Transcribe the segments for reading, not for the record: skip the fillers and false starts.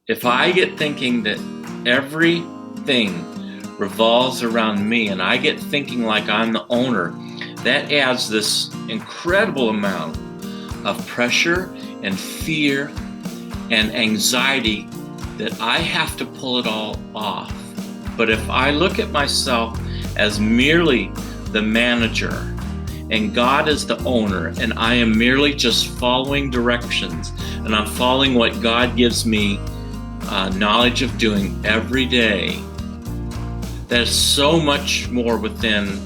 if I get thinking that everything revolves around me and I get thinking like I'm the owner, that adds this incredible amount of pressure and fear and anxiety that I have to pull it all off. But if I look at myself as merely the manager and God is the owner and I am merely just following directions and I'm following what God gives me knowledge of doing every day, there's so much more within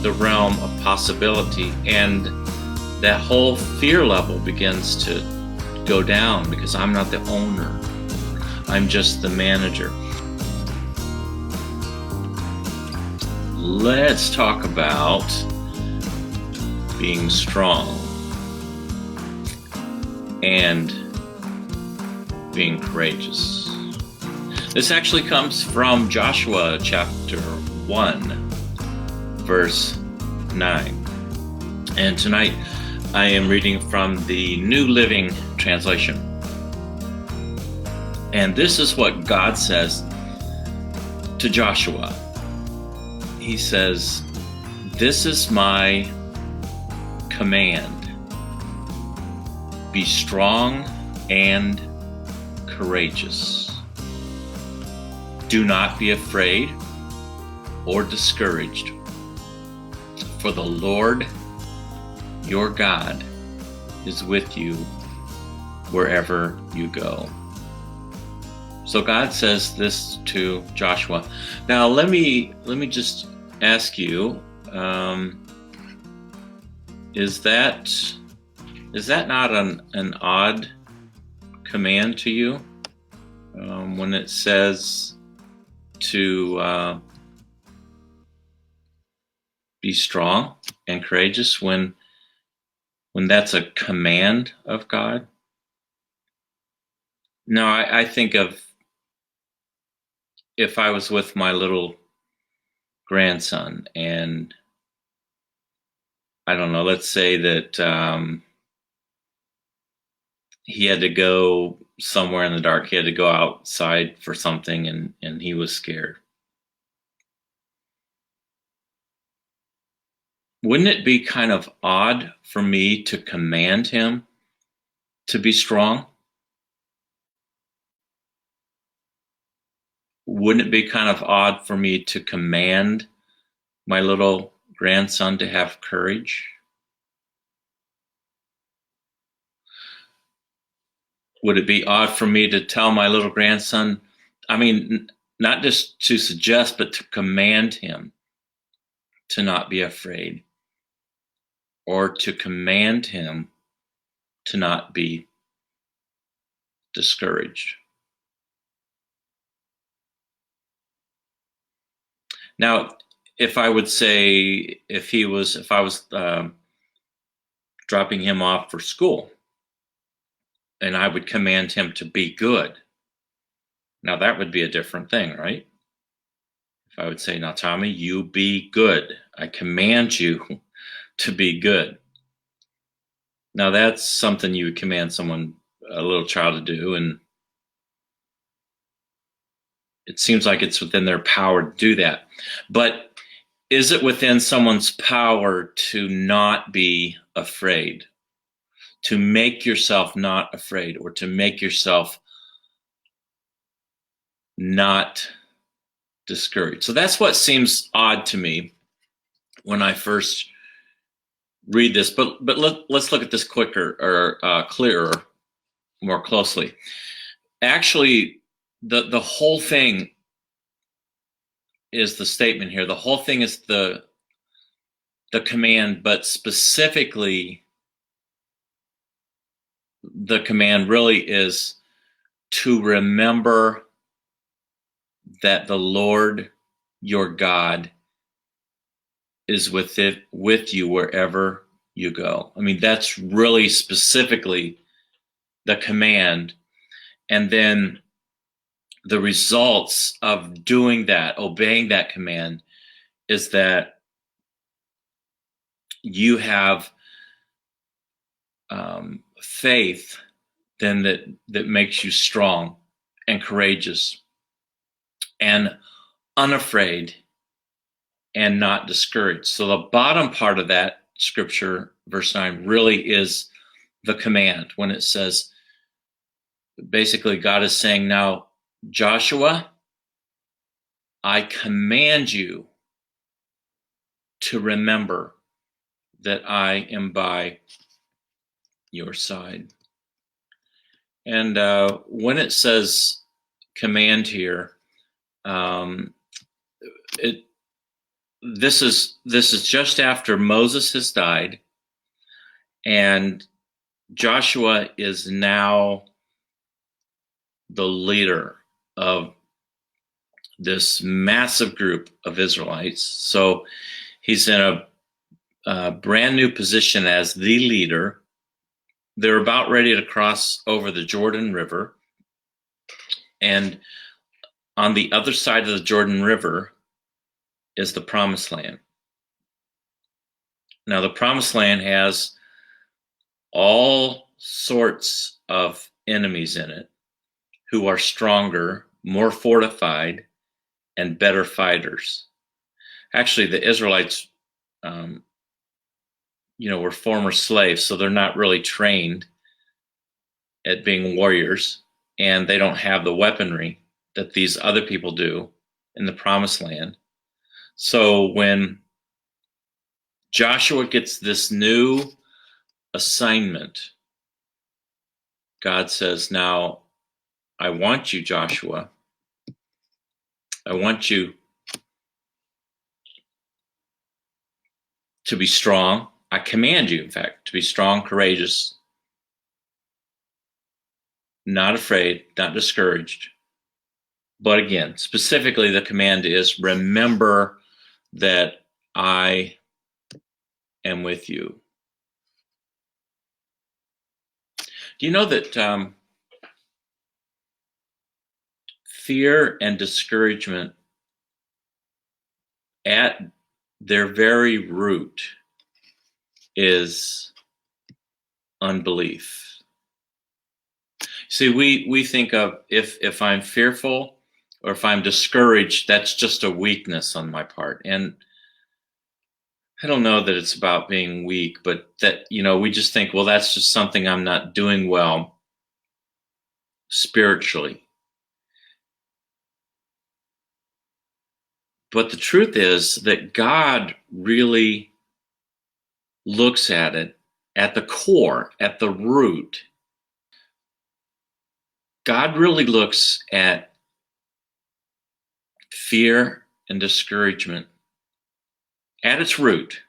the realm of possibility, and that whole fear level begins to go down because I'm not the owner. I'm just the manager. Let's talk about being strong and being courageous. This actually comes from Joshua chapter 1, verse 9. And tonight I am reading from the New Living Translation. And this is what God says to Joshua. He says, "This is my command. Be strong and courageous. Do not be afraid or discouraged, for the Lord your God is with you wherever you go." So God says this to Joshua. Now let me just ask you, is that not an odd command to you? When it says to be strong and courageous, when that's a command of God? No, I think of if I was with my little grandson and I don't know, let's say that he had to go somewhere in the dark. He had to go outside for something and he was scared. Wouldn't it be kind of odd for me to command him to be strong? Wouldn't it be kind of odd for me to command my little grandson to have courage? Would it be odd for me to tell my little grandson, I mean, not just to suggest, but to command him to not be afraid, or to command him to not be discouraged? Now, if I was dropping him off for school, and I would command him to be good, now that would be a different thing, right? If I would say, "Now, Tommy, you be good. I command you to be good." Now, that's something you would command someone, a little child, to do, and it seems like it's within their power to do that. But is it within someone's power to not be afraid, to make yourself not afraid, or to make yourself not discouraged? So that's what seems odd to me when I first read this. But let's look at this quicker or clearer, more closely. Actually, the whole thing is the statement here. The whole thing is the command, but specifically the command really is to remember that the Lord your God is with you wherever you go. I mean, that's really specifically the command. And then the results of doing that, obeying that command, is that you have faith then that makes you strong and courageous and unafraid and not discouraged. So the bottom part of that scripture, verse 9, really is the command when it says, basically, God is saying, now, Joshua, I command you to remember that I am by your side. And when it says command here, this is just after Moses has died, and Joshua is now the leader of this massive group of Israelites. So he's in a brand new position as the leader. They're about ready to cross over the Jordan River. And on the other side of the Jordan River is the Promised Land. Now, the Promised Land has all sorts of enemies in it who are stronger, more fortified, and better fighters. Actually, the Israelites, were former slaves, so they're not really trained at being warriors, and they don't have the weaponry that these other people do in the Promised Land. So when Joshua gets this new assignment, God says, now, I want you, Joshua. I want you to be strong. I command you, in fact, to be strong, courageous, not afraid, not discouraged. But again, specifically, the command is remember that I am with you. Do you know that fear and discouragement at their very root is unbelief? See, we think of if I'm fearful or if I'm discouraged, that's just a weakness on my part. And I don't know that it's about being weak, but that, we just think, well, that's just something I'm not doing well spiritually. But the truth is that God really looks at it at the core, at the root. God really looks at fear and discouragement at its root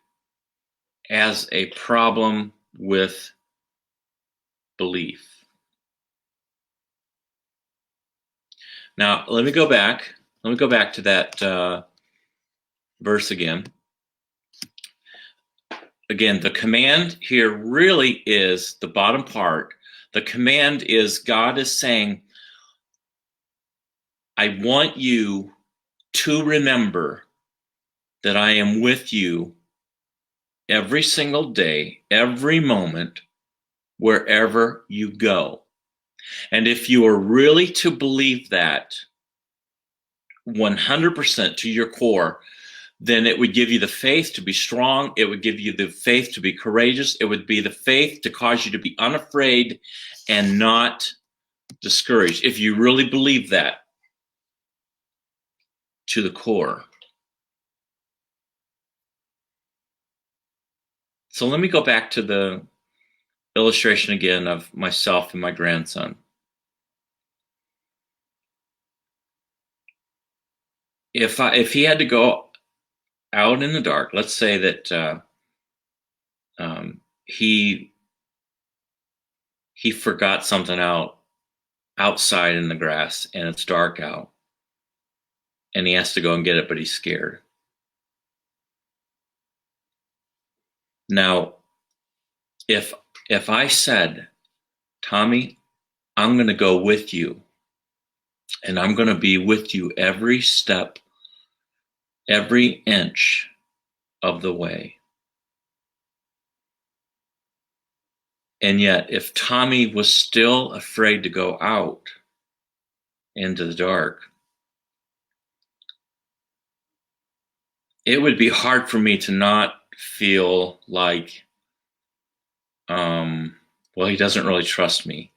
as a problem with belief. Now, let me go back. Let me go back to that verse again. Again, the command here really is the bottom part. The command is God is saying, I want you to remember that I am with you every single day, every moment, wherever you go. And if you are really to believe that 100% to your core, then it would give you the faith to be strong. It would give you the faith to be courageous. It would be the faith to cause you to be unafraid and not discouraged. If you really believe that to the core. So let me go back to the illustration again of myself and my grandson. If he had to go out in the dark, let's say that he forgot something outside in the grass and it's dark out, and he has to go and get it, but he's scared. Now, if I said, Tommy, I'm going to go with you, and I'm going to be with you every step, every inch of the way. And yet, if Tommy was still afraid to go out, into the dark, it would be hard for me to not feel like, well, he doesn't really trust me.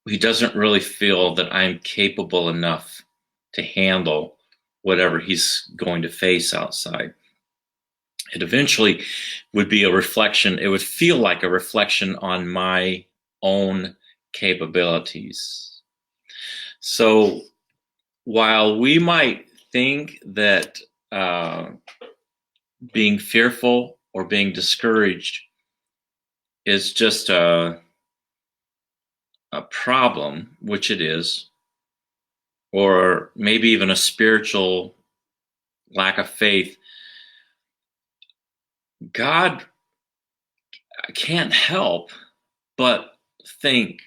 He doesn't really feel that I'm capable enough to handle whatever he's going to face outside. It eventually would be a reflection. It would feel like a reflection on my own capabilities. So while we might think that being fearful or being discouraged is just a problem, which it is, or maybe even a spiritual lack of faith, God can't help but think,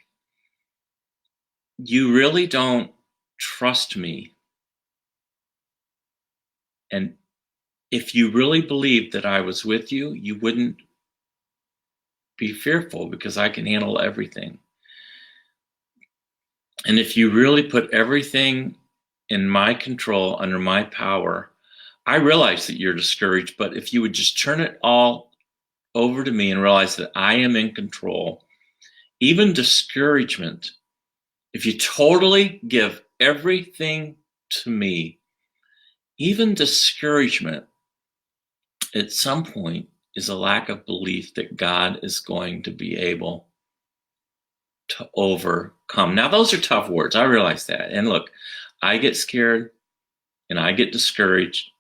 you really don't trust me. And if you really believed that I was with you, you wouldn't be fearful because I can handle everything. And if you really put everything in my control, under my power, I realize that you're discouraged, but if you would just turn it all over to me and realize that I am in control, even discouragement, if you totally give everything to me, even discouragement at some point is a lack of belief that God is going to be able to overcome. Now, those are tough words. I realize that. And look, I get scared and I get discouraged,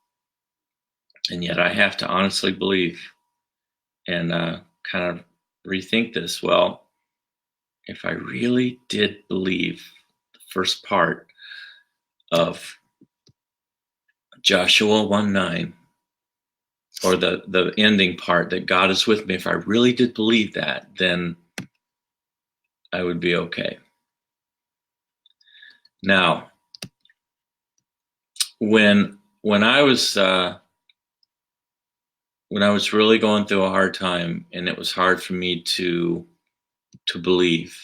and yet I have to honestly believe and kind of rethink this. Well, if I really did believe the first part of Joshua 1:9, or the ending part, that God is with me, if I really did believe that, then I would be okay. Now, when I was really going through a hard time, and it was hard for me to believe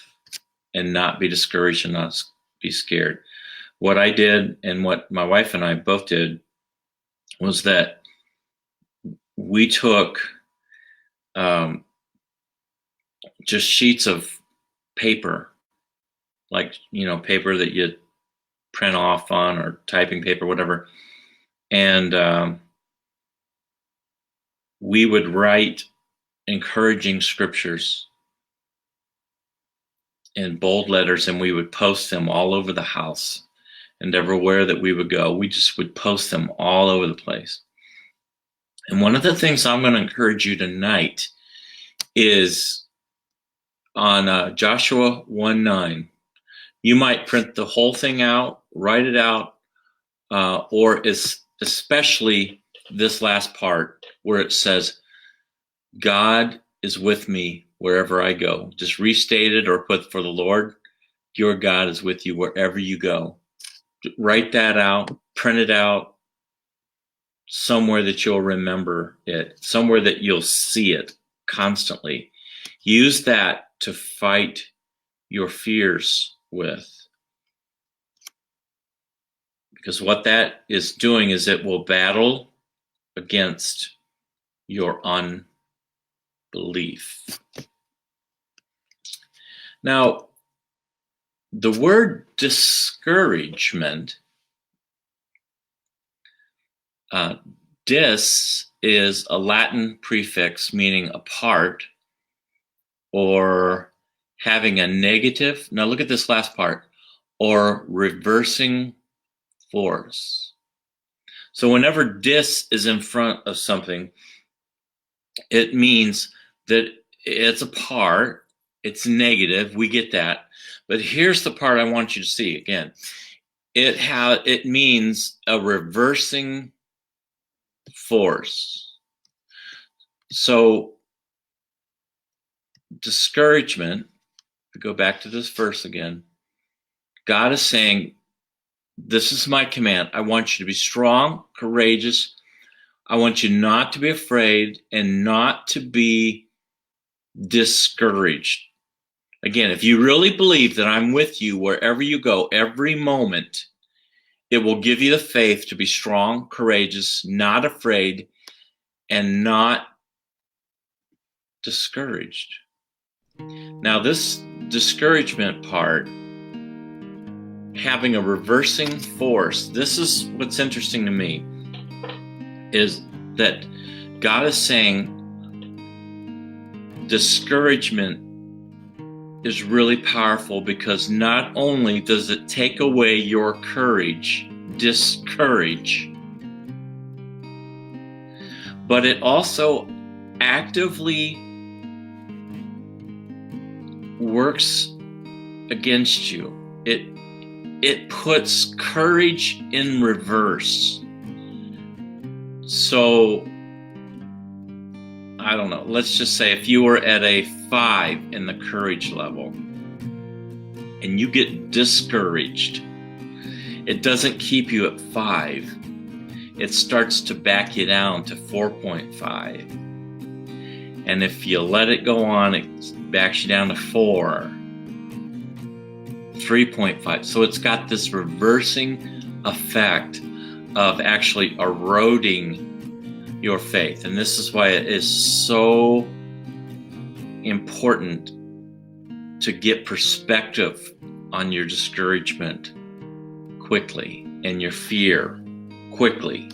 and not be discouraged and not be scared, what I did, and what my wife and I both did, was that we took just sheets of paper, like, paper that you print off on, or typing paper, whatever, and we would write encouraging scriptures in bold letters, and we would post them all over the house, and everywhere that we would go, we just would post them all over the place. And one of the things I'm going to encourage you tonight is on Joshua 1:9. You might print the whole thing out, write it out, or especially this last part where it says, God is with me wherever I go. Just restate it, or put, for the Lord your God is with you wherever you go. Write that out, print it out somewhere that you'll remember it, somewhere that you'll see it constantly. Use that to fight your fears with. Because what that is doing is it will battle against your unbelief. Now, the word discouragement, dis is a Latin prefix meaning apart, or having a negative. Now look at this last part, or reversing force. So whenever dis is in front of something, it means that it's apart, it's negative. We get that. But here's the part I want you to see again. It means a reversing force. So discouragement, go back to this verse again. God is saying, this is my command. I want you to be strong, courageous. I want you not to be afraid and not to be discouraged. Again, if you really believe that I'm with you wherever you go, every moment, it will give you the faith to be strong, courageous, not afraid, and not discouraged. Now, this discouragement part, having a reversing force, this is what's interesting to me, is that God is saying discouragement is really powerful, because not only does it take away your courage, discourage, but it also actively works against you. It puts courage in reverse. So, I don't know, let's just say if you were at a 5 in the courage level and you get discouraged, it doesn't keep you at 5. It starts to back you down to 4.5. And if you let it go on, it backs you down to 4, 3.5. So it's got this reversing effect of actually eroding your faith. And this is why it is so important to get perspective on your discouragement quickly and your fear quickly,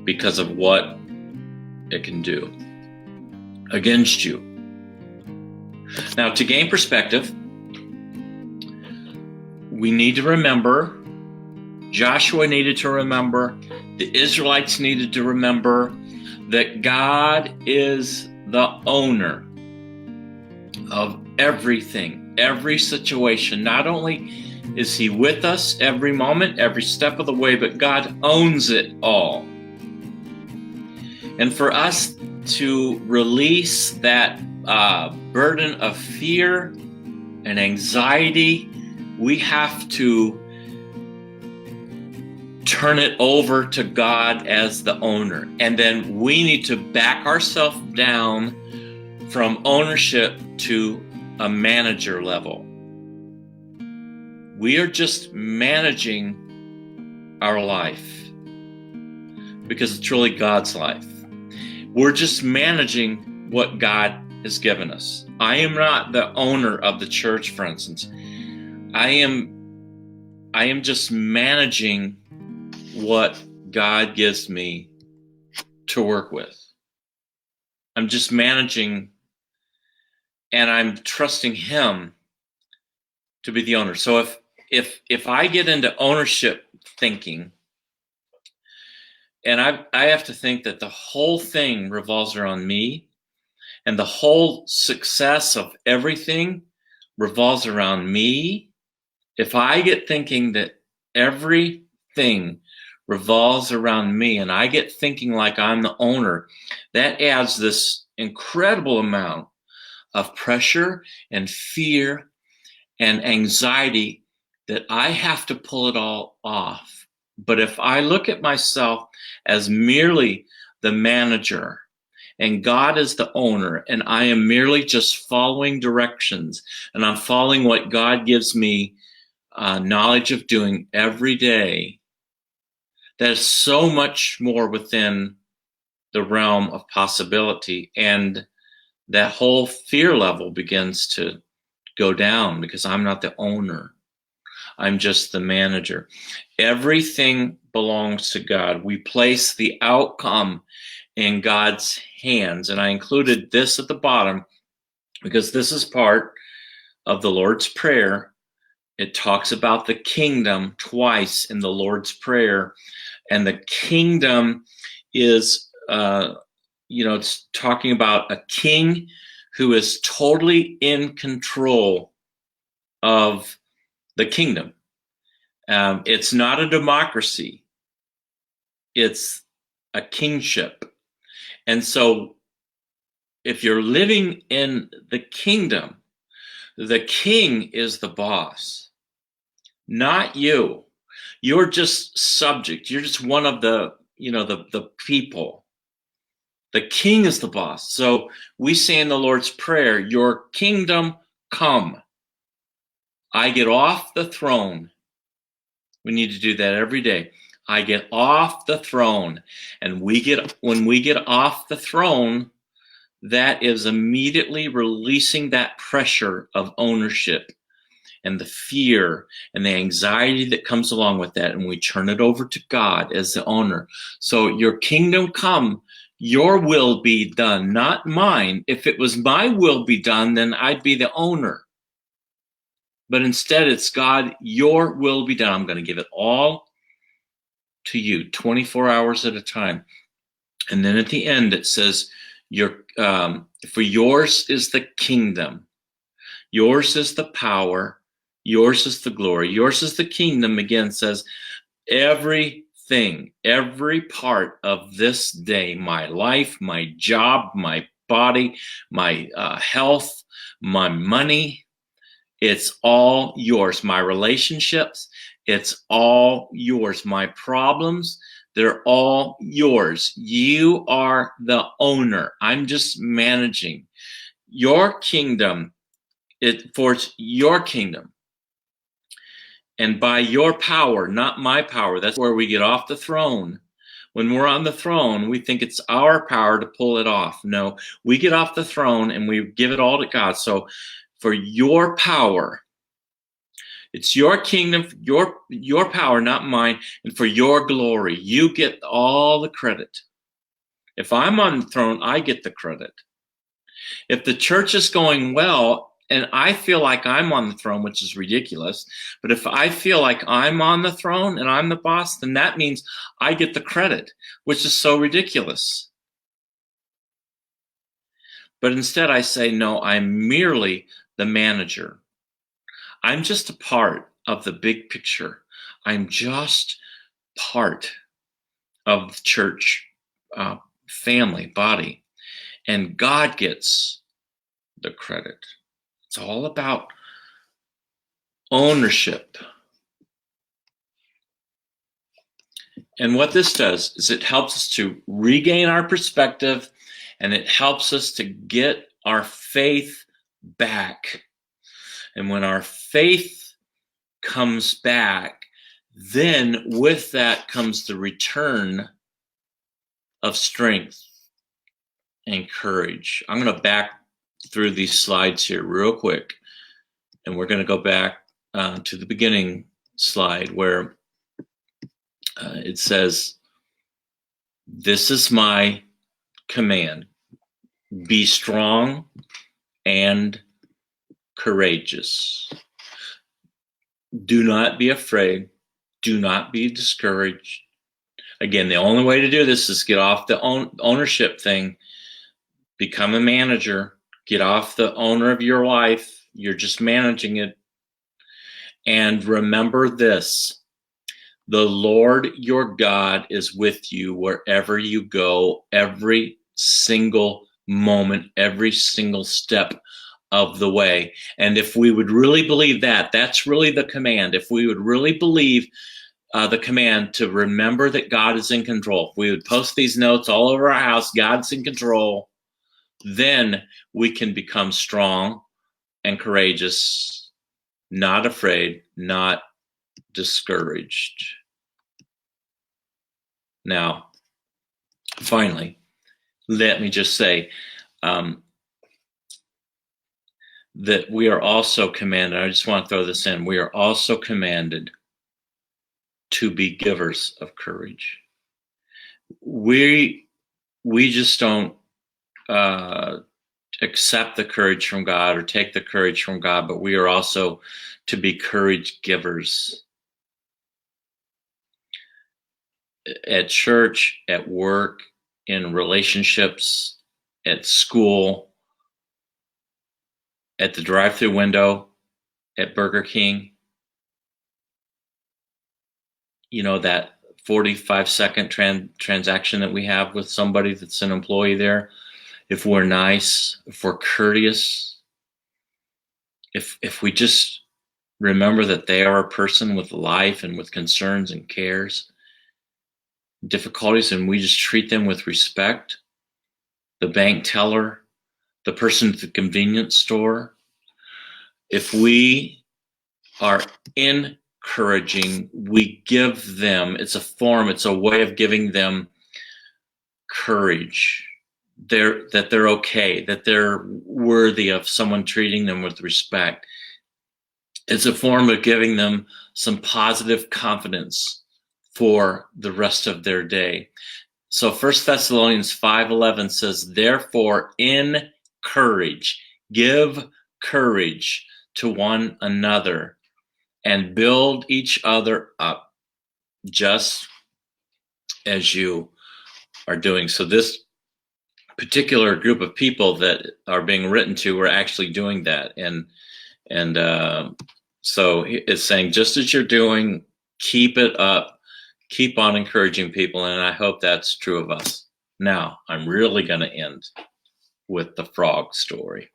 because of what it can do against you. Now, to gain perspective, we need to remember, Joshua needed to remember, the Israelites needed to remember that God is the owner of everything, every situation. Not only is He with us every moment, every step of the way, but God owns it all. And for us to release that burden of fear and anxiety, we have to turn it over to God as the owner. And then we need to back ourselves down from ownership to a manager level. We are just managing our life because it's really God's life. We're just managing what God has given us. I am not the owner of the church, for instance. I am just managing what God gives me to work with. I'm just managing, and I'm trusting Him to be the owner. So if I get into ownership thinking, and I have to think that the whole thing revolves around me, and the whole success of everything revolves around me. If I get thinking that everything revolves around me, and I get thinking like I'm the owner, that adds this incredible amount of pressure and fear and anxiety that I have to pull it all off. But if I look at myself as merely the manager, and God is the owner, and I am merely just following directions, and I'm following what God gives me knowledge of doing every day, that is so much more within the realm of possibility. And that whole fear level begins to go down, because I'm not the owner. I'm just the manager. Everything belongs to God. We place the outcome in God's hands. And I included this at the bottom because this is part of the Lord's Prayer. It talks about the kingdom twice in the Lord's Prayer. And the kingdom is, it's talking about a king who is totally in control of the kingdom. It's not a democracy. It's a kingship. And so if you're living in the kingdom, the king is the boss, not you. You're just subject. You're just one of the people. The king is the boss. So we say in the Lord's Prayer, your kingdom come. I get off the throne. We need to do that every day. I get off the throne. And when we get off the throne, that is immediately releasing that pressure of ownership and the fear and the anxiety that comes along with that. And we turn it over to God as the owner. So your kingdom come, your will be done, not mine. If it was my will be done, then I'd be the owner. But instead, it's God, your will be done. I'm going to give it all to you 24 hours at a time. And then at the end, it says, for yours is the kingdom. Yours is the power. Yours is the glory. Yours is the kingdom. Again, says everything, every part of this day, my life, my job, my body, my health, my money, it's all yours. My relationships, it's all yours. My problems, they're all yours. You are the owner. I'm just managing your kingdom. For it's your kingdom. And by your power, not my power. That's where we get off the throne. When we're on the throne, we think it's our power to pull it off. No, we get off the throne and we give it all to God. So for your power, it's your kingdom, your power, not mine, and for your glory, you get all the credit. If I'm on the throne, I get the credit. If the church is going well, and I feel like I'm on the throne, which is ridiculous, but if I feel like I'm on the throne and I'm the boss, then that means I get the credit, which is so ridiculous. But instead I say, no, I'm merely the manager. I'm just a part of the big picture. I'm just part of the church family, body. And God gets the credit. It's all about ownership. And what this does is it helps us to regain our perspective, and it helps us to get our faith back. And when our faith comes back, then with that comes the return of strength and courage. I'm going to back through these slides here real quick, and we're going to go back to the beginning slide where it says, this is my command. Be strong and courageous. Do not be afraid. Do not be discouraged. Again, the only way to do this is get off the ownership thing, become a manager, get off the owner of your life. You're just managing it. And remember this, the Lord your God is with you wherever you go, every single moment, every single step of the way. And if we would really believe that, that's really the command. If we would really believe the command to remember that God is in control, if we would post these notes all over our house, God's in control, then we can become strong and courageous, not afraid, not discouraged. Now, finally, let me just say that we are also commanded, I just want to throw this in, we are also commanded to be givers of courage. We just don't accept the courage from God or take the courage from God, but we are also to be courage givers. At church, at work, in relationships, at school, at the drive-through window, at Burger King. You know, that 45-second transaction that we have with somebody that's an employee there. If we're nice, if we're courteous, if we just remember that they are a person with life and with concerns and cares, difficulties, and we just treat them with respect, the bank teller, the person at the convenience store, If we are encouraging, we give them, it's a way of giving them courage. That they're okay, that they're worthy of someone treating them with respect. It's a form of giving them some positive confidence for the rest of their day. So 1 Thessalonians 5:11 says, therefore encourage, give courage to one another and build each other up just as you are doing. So this particular group of people that are being written to were actually doing that. And so it's saying, just as you're doing, keep it up, keep on encouraging people. And I hope that's true of us. Now, I'm really going to end with the frog story.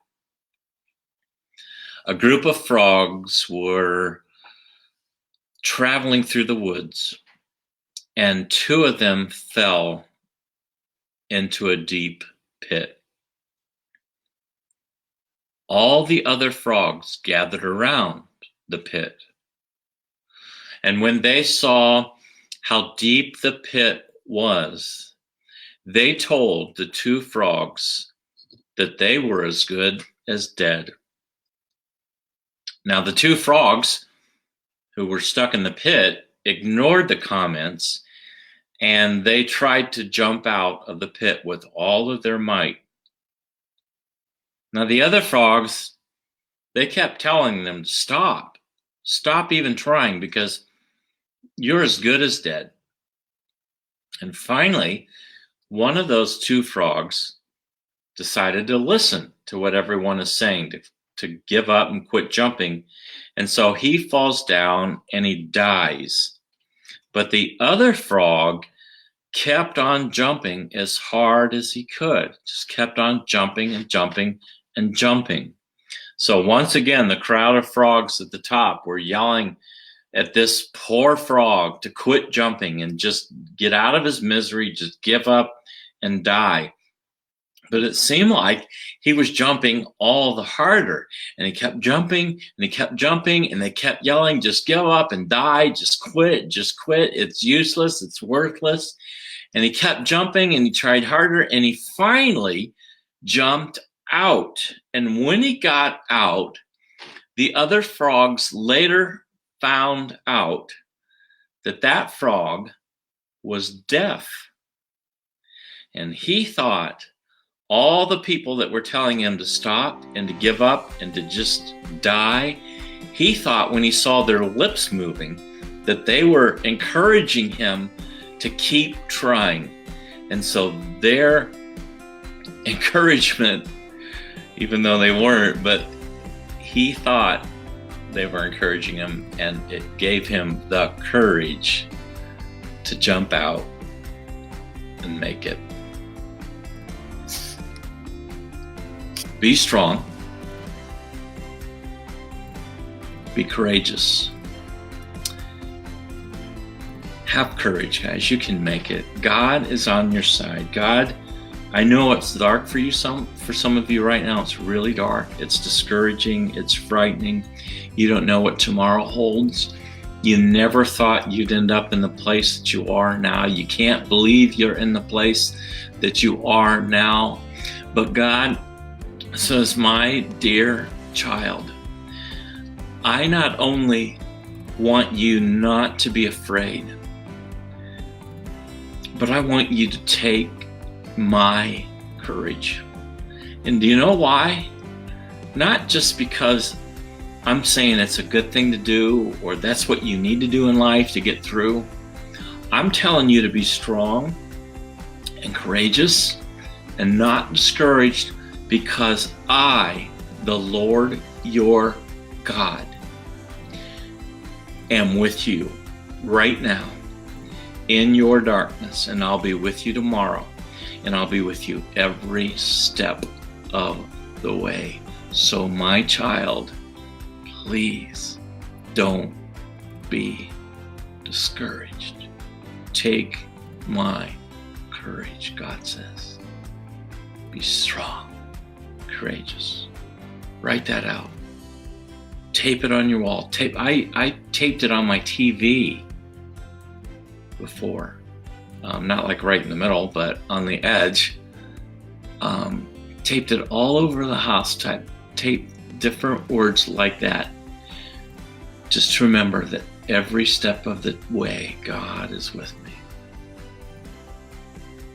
A group of frogs were traveling through the woods, and two of them fell into a deep pit. All the other frogs gathered around the pit. And when they saw how deep the pit was, they told the two frogs that they were as good as dead. Now, the two frogs who were stuck in the pit ignored the comments, and they tried to jump out of the pit with all of their might. Now, the other frogs, they kept telling them to stop even trying, because you're as good as dead. And finally, one of those two frogs decided to listen to what everyone is saying, to give up and quit jumping. And so he falls down and he dies. But the other frog kept on jumping as hard as he could, just kept on jumping and jumping and jumping. So once again, the crowd of frogs at the top were yelling at this poor frog to quit jumping and just get out of his misery, just give up and die. But it seemed like he was jumping all the harder, and he kept jumping and he kept jumping, and they kept yelling, just give up and die, just quit, it's useless, it's worthless. And he kept jumping and he tried harder, and he finally jumped out. And when he got out, the other frogs later found out that that frog was deaf. And he thought all the people that were telling him to stop and to give up and to just die, he thought when he saw their lips moving that they were encouraging him to keep trying. And so their encouragement, even though they weren't, but he thought they were encouraging him, and it gave him the courage to jump out and make it. Be strong. Be courageous. Have courage, guys. You can make it. God is on your side. God, I know it's dark for you. For some of you right now, it's really dark. It's discouraging. It's frightening. You don't know what tomorrow holds. You never thought you'd end up in the place that you are now. You can't believe you're in the place that you are now. But God says, my dear child, I not only want you not to be afraid, but I want you to take my courage. And do you know why? Not just because I'm saying it's a good thing to do, or that's what you need to do in life to get through. I'm telling you to be strong and courageous and not discouraged, because I, the Lord your God, am with you right now in your darkness, and I'll be with you tomorrow, and I'll be with you every step of the way. So my child, please don't be discouraged. Take my courage, God says. Be strong, courageous. Write that out. tape it on your wall. I taped it on my TV before. Not like right in the middle, but on the edge. Taped it all over the house. Tape different words like that. Just remember that every step of the way, God is with me.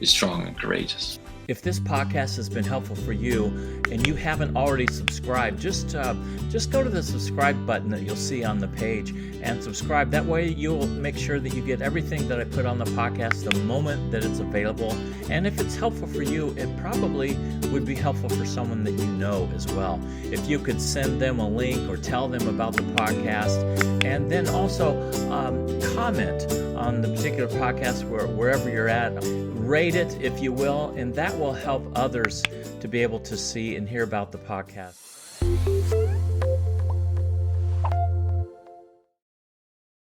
Be strong and courageous. If this podcast has been helpful for you and you haven't already subscribed, just go to the subscribe button that you'll see on the page and subscribe. That way you'll make sure that you get everything that I put on the podcast the moment that it's available. And if it's helpful for you, it probably would be helpful for someone that you know as well. If you could send them a link or tell them about the podcast, and then also comment on the particular podcast wherever you're at. Rate it, if you will, and that will help others to be able to see and hear about the podcast.